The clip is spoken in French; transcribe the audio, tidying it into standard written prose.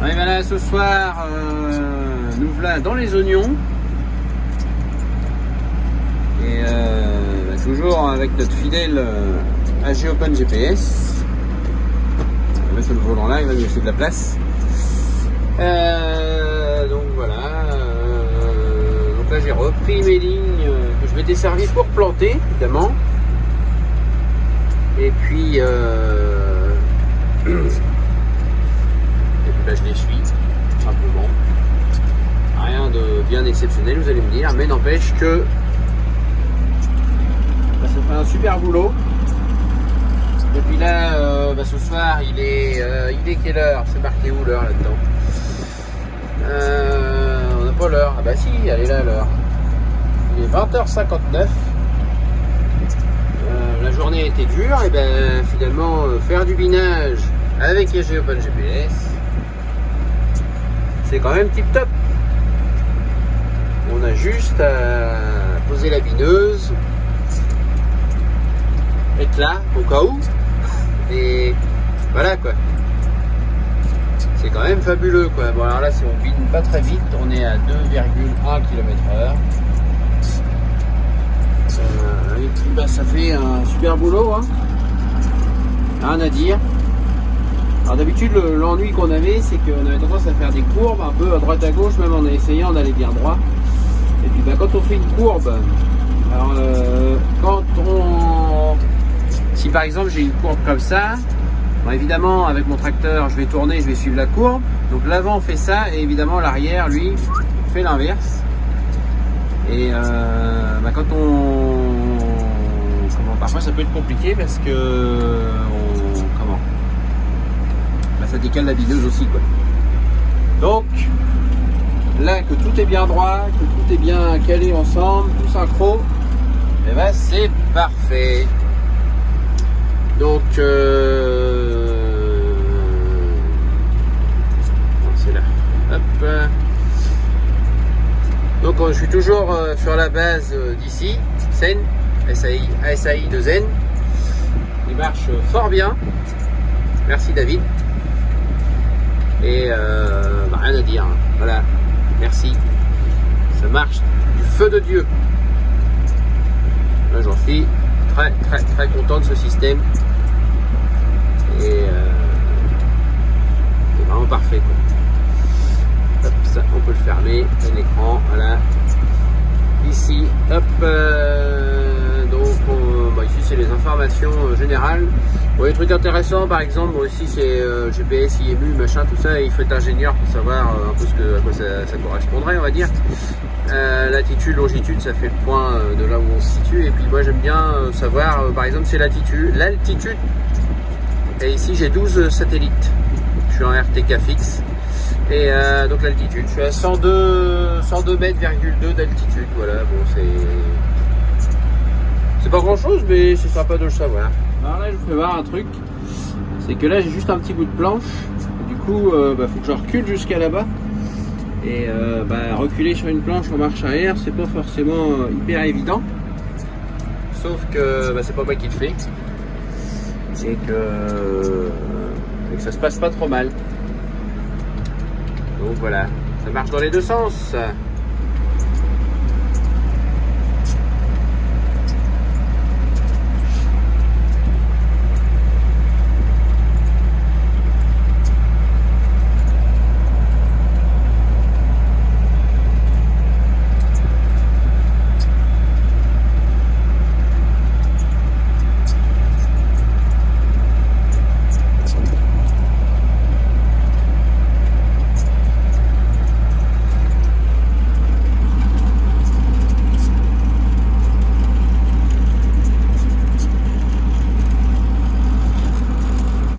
Ouais, ben là, ce soir, nous voilà dans les oignons. Et toujours avec notre fidèle AG Open GPS. On va mettre le volant là, il va nous laisser de la place. Donc voilà. Donc là, j'ai repris mes lignes que je m'étais servi pour planter, évidemment. Et puis là, je les suis, simplement. Rien de bien exceptionnel, vous allez me dire, mais n'empêche que ça fait un super boulot. Et puis là, ce soir, il est quelle heure? C'est marqué où l'heure là-dedans? On n'a pas l'heure. Ah bah si, elle est là l'heure. Il est 20h59. La journée a été dure, et ben finalement faire du binage avec AG Open GPS, c'est quand même tip top. On a juste à poser la bineuse, être là au cas où, et voilà quoi. C'est quand même fabuleux quoi. Bon alors là, si on bine pas très vite, on est à 2,1 km/h. Et puis bah, ça fait un super boulot, hein. Rien à dire. Alors d'habitude, l'ennui qu'on avait, c'est qu'on avait tendance à faire des courbes un peu à droite à gauche, même en essayant d'aller bien droit. Et puis bah, quand on fait une courbe, alors si par exemple j'ai une courbe comme ça, bon, évidemment avec mon tracteur je vais tourner, je vais suivre la courbe. Donc l'avant fait ça et évidemment l'arrière lui fait l'inverse. Et quand parfois ça peut être compliqué parce que ça décale la bineuse aussi quoi. Donc là que tout est bien droit, que tout est bien calé ensemble, tout synchro, et ben c'est parfait. Donc c'est là. Hop. Donc je suis toujours sur la base d'ici, Zen, SAI de Zen. Il marche fort bien. Merci David. Et rien à dire. Voilà. Merci. Ça marche du feu de Dieu. Là j'en suis très content de ce système. Et c'est vraiment parfait quoi. Hop, ça, on peut le fermer, l'écran, voilà. Ici, hop, donc ici c'est les informations générales. Bon, les trucs intéressants, par exemple, bon, ici c'est GPS, IMU, machin, tout ça. Et il faut être ingénieur pour savoir un peu à quoi ça correspondrait, on va dire. Latitude, longitude, ça fait le point de là où on se situe. Et puis moi j'aime bien savoir, par exemple, c'est l'altitude. Et ici j'ai 12 satellites. Je suis en RTK fixe. Et donc l'altitude, je suis à 102 mètres, d'altitude, voilà, bon c'est pas grand chose mais c'est sympa de le savoir. Alors là je vous fais voir un truc, c'est que là j'ai juste un petit bout de planche, du coup faut que je recule jusqu'à là-bas, et reculer sur une planche en marche arrière c'est pas forcément hyper évident, sauf que c'est pas moi qui le fais, et que ça se passe pas trop mal. Donc voilà, ça marche dans les deux sens.